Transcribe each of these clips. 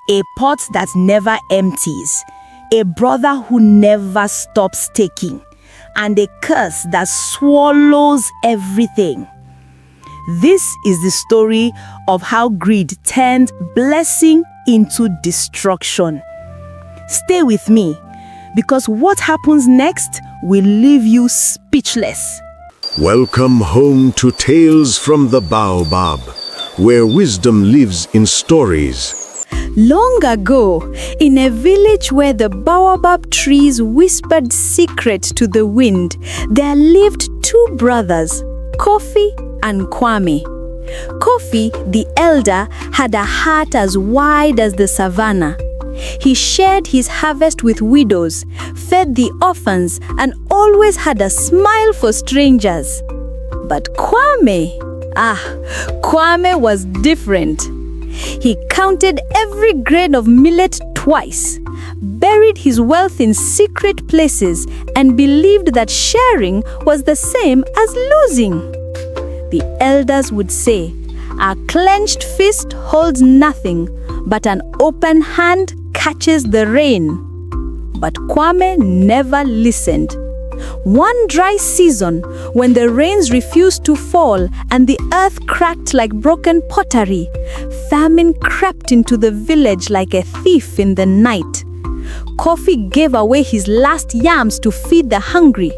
a pot that never empties, a brother who never stops taking, and a curse that swallows everything. This is the story of how greed turned blessing into destruction. Stay with me, because what happens next will leave you speechless. Welcome home to Tales from the Baobab, where wisdom lives in stories. Long ago, in a village where the baobab trees whispered secrets to the wind, there lived two brothers, Kofi and Kwame. Kofi, the elder, had a heart as wide as the savannah. He shared his harvest with widows, fed the orphans, and always had a smile for strangers. But Kwame was different. He counted every grain of millet twice, buried his wealth in secret places, and believed that sharing was the same as losing. The elders would say, "A clenched fist holds nothing, but an open hand catches the rain." But Kwame never listened. One dry season, when the rains refused to fall and the earth cracked like broken pottery, famine crept into the village like a thief in the night. Kofi gave away his last yams to feed the hungry.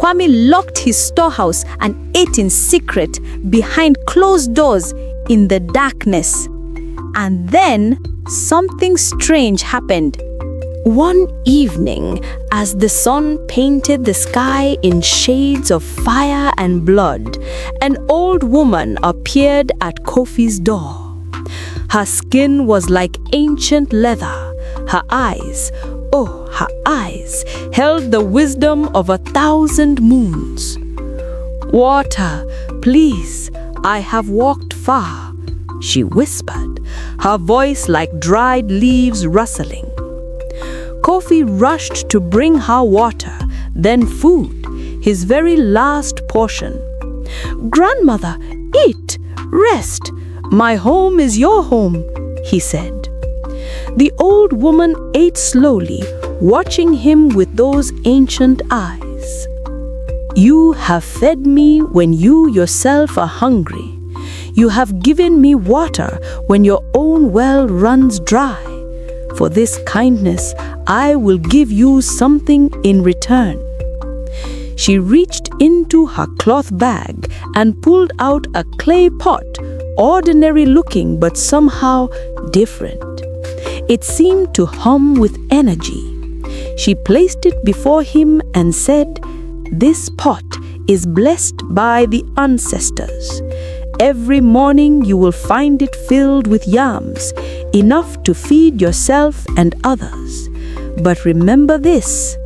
Kwame locked his storehouse and ate in secret behind closed doors in the darkness. And then something strange happened. One evening, as the sun painted the sky in shades of fire and blood, an old woman appeared at Kofi's door. Her skin was like ancient leather. Her eyes held the wisdom of 1,000 moons. "Water, please, I have walked far," she whispered, her voice like dried leaves rustling. Kofi rushed to bring her water, then food, his very last portion. "Grandmother, eat, rest. My home is your home," he said. The old woman ate slowly, watching him with those ancient eyes. "You have fed me when you yourself are hungry. You have given me water when your own well runs dry. For this kindness, I will give you something in return." She reached into her cloth bag and pulled out a clay pot, ordinary looking but somehow different. It seemed to hum with energy. She placed it before him and said, "This pot is blessed by the ancestors. Every morning you will find it filled with yams, enough to feed yourself and others. But remember this,"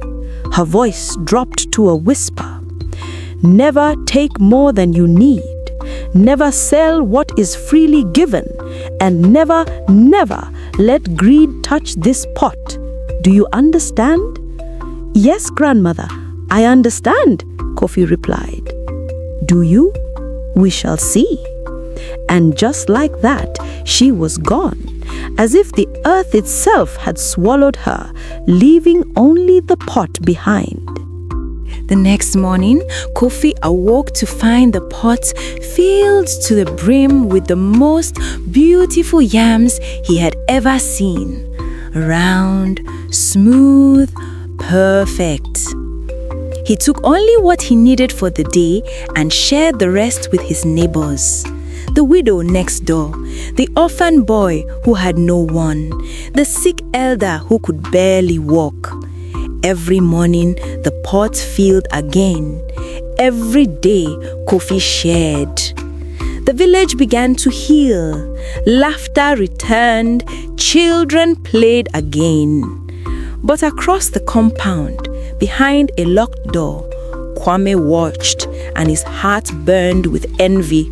her voice dropped to a whisper, "never take more than you need, never sell what is freely given, and never let greed touch this pot. Do you understand?" "Yes, grandmother, I understand," Kofi replied. "Do you? We shall see." And just like that, she was gone, as if the earth itself had swallowed her, leaving only the pot behind. The next morning, Kofi awoke to find the pot filled to the brim with the most beautiful yams he had ever seen. Round, smooth, perfect. He took only what he needed for the day and shared the rest with his neighbors. The widow next door, the orphan boy who had no one, the sick elder who could barely walk. Every morning, the pot filled again. Every day, Kofi shared. The village began to heal. Laughter returned. Children played again. But across the compound, behind a locked door, Kwame watched, and his heart burned with envy.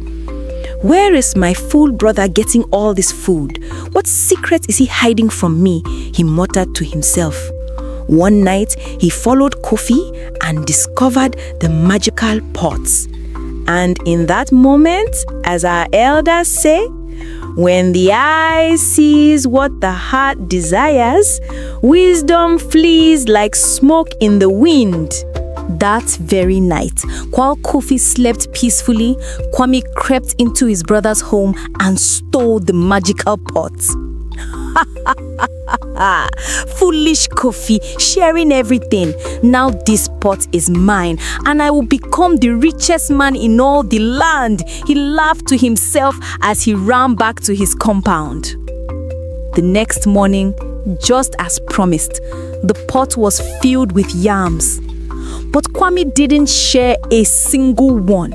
"Where is my full brother getting all this food? What secret is he hiding from me?" he muttered to himself. One night, he followed Kofi and discovered the magical pots. And in that moment, as our elders say, When the eye sees what the heart desires, wisdom flees like smoke in the wind. That very night, while Kofi slept peacefully, Kwame crept into his brother's home and stole the magical pot. Foolish Kofi, sharing everything. Now this pot is mine, and I will become the richest man in all the land. He laughed to himself as he ran back to his compound. The next morning, just as promised, the pot was filled with yams. But Kwame didn't share a single one.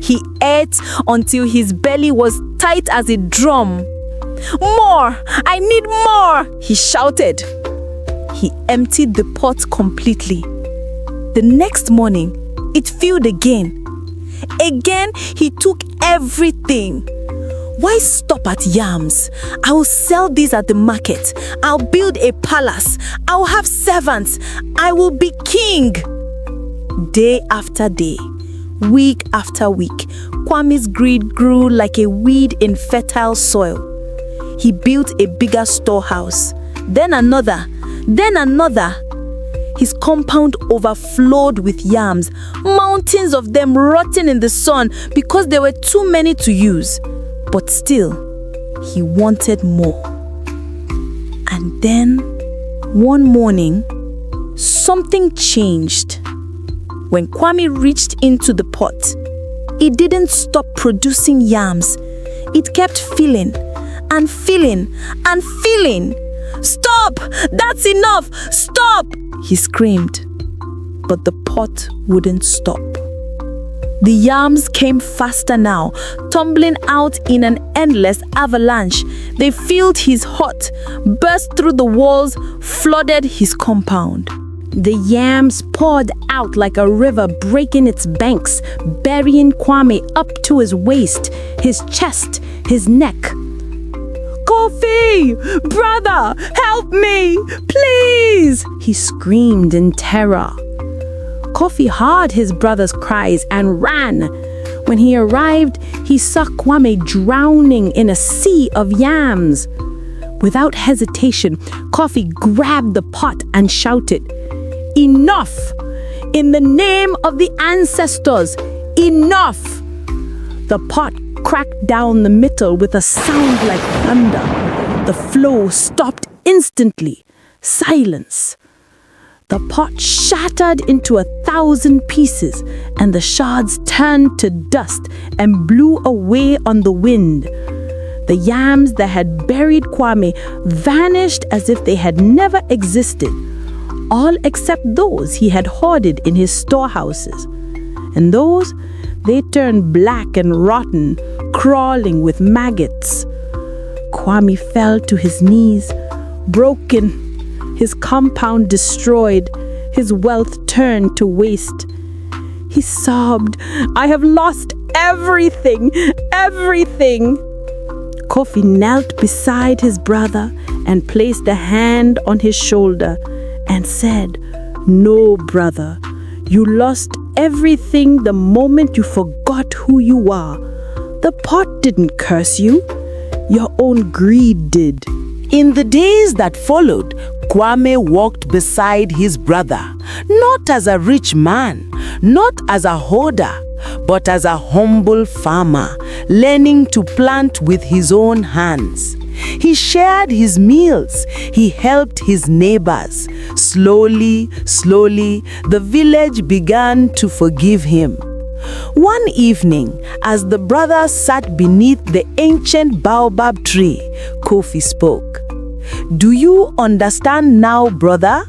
He ate until his belly was tight as a drum. "More! I need more!" he shouted. He emptied the pot completely. The next morning, it filled again. Again, he took everything. Why stop at yams? I will sell these at the market. I'll build a palace. I'll have servants. I will be king. Day after day, week after week, Kwame's greed grew like a weed in fertile soil. He built a bigger storehouse, then another, then another. His compound overflowed with yams, mountains of them rotting in the sun because there were too many to use. But still, he wanted more. And then, one morning, something changed. When Kwame reached into the pot, it didn't stop producing yams. It kept filling and filling and filling. "Stop! That's enough! Stop!" he screamed. But the pot wouldn't stop. The yams came faster now, tumbling out in an endless avalanche. They filled his hut, burst through the walls, flooded his compound. The yams poured out like a river breaking its banks, burying Kwame up to his waist, his chest, his neck. "Kofi! Brother, help me! Please!" he screamed in terror. Kofi heard his brother's cries and ran. When he arrived, he saw Kwame drowning in a sea of yams. Without hesitation, Kofi grabbed the pot and shouted, "Enough! In the name of the ancestors, enough!" The pot cracked down the middle with a sound like thunder. The flow stopped instantly. Silence. The pot shattered into 1,000 pieces, and the shards turned to dust and blew away on the wind. The yams that had buried Kwame vanished as if they had never existed, all except those he had hoarded in his storehouses. And those, they turned black and rotten, crawling with maggots. Kwame fell to his knees, broken, his compound destroyed, his wealth turned to waste. He sobbed, "I have lost everything, everything." Kofi knelt beside his brother and placed a hand on his shoulder and said, "No, brother, you lost everything the moment you forgot who you are. The pot didn't curse you. Your own greed did." In the days that followed, Kwame walked beside his brother, not as a rich man, not as a hoarder, but as a humble farmer, learning to plant with his own hands. He shared his meals. He helped his neighbors. Slowly, slowly, the village began to forgive him. One evening, as the brothers sat beneath the ancient Baobab tree, Kofi spoke. "Do you understand now, brother?"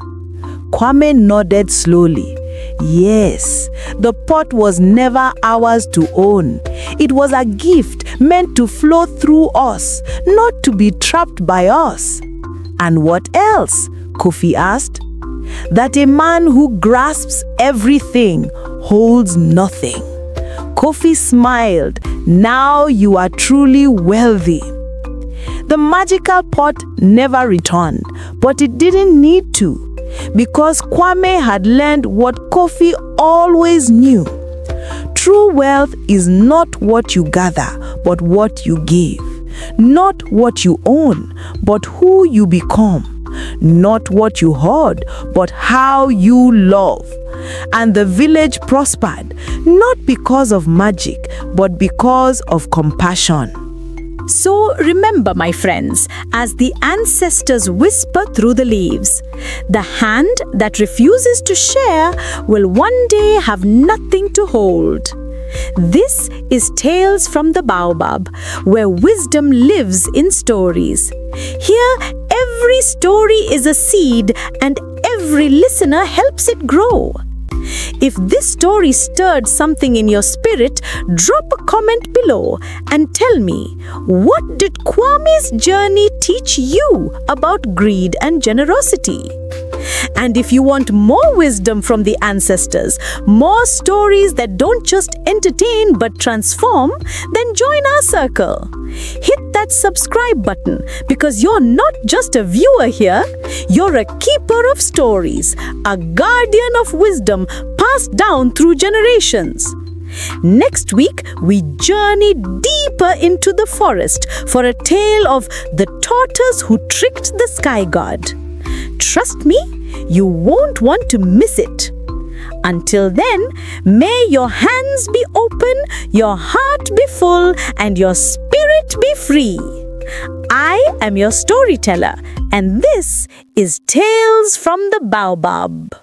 Kwame nodded slowly. Yes, the pot was never ours to own. It was a gift meant to flow through us, not to be trapped by us. "And what else?" Kofi asked. "That a man who grasps everything holds nothing." Kofi smiled. "Now you are truly wealthy." The magical pot never returned, but it didn't need to, because Kwame had learned what Kofi always knew. True wealth is not what you gather, but what you give. Not what you own, but who you become. Not what you hoard, but how you love. And the village prospered, not because of magic, but because of compassion. So remember, my friends, as the ancestors whisper through the leaves, the hand that refuses to share will one day have nothing to hold. This is Tales from the Baobab, where wisdom lives in stories. Here, every story is a seed, and every listener helps it grow. If this story stirred something in your spirit, drop a comment below and tell me, what did Kwame's journey teach you about greed and generosity? And if you want more wisdom from the ancestors, more stories that don't just entertain but transform, then join our circle. Hit that subscribe button, because you're not just a viewer here, you're a keeper of stories, a guardian of wisdom passed down through generations. Next week, we journey deeper into the forest for a tale of the tortoise who tricked the sky god. Trust me, you won't want to miss it. Until then, may your hands be open, your heart be full, and your spirit be free. I am your storyteller, and this is Tales from the Baobab.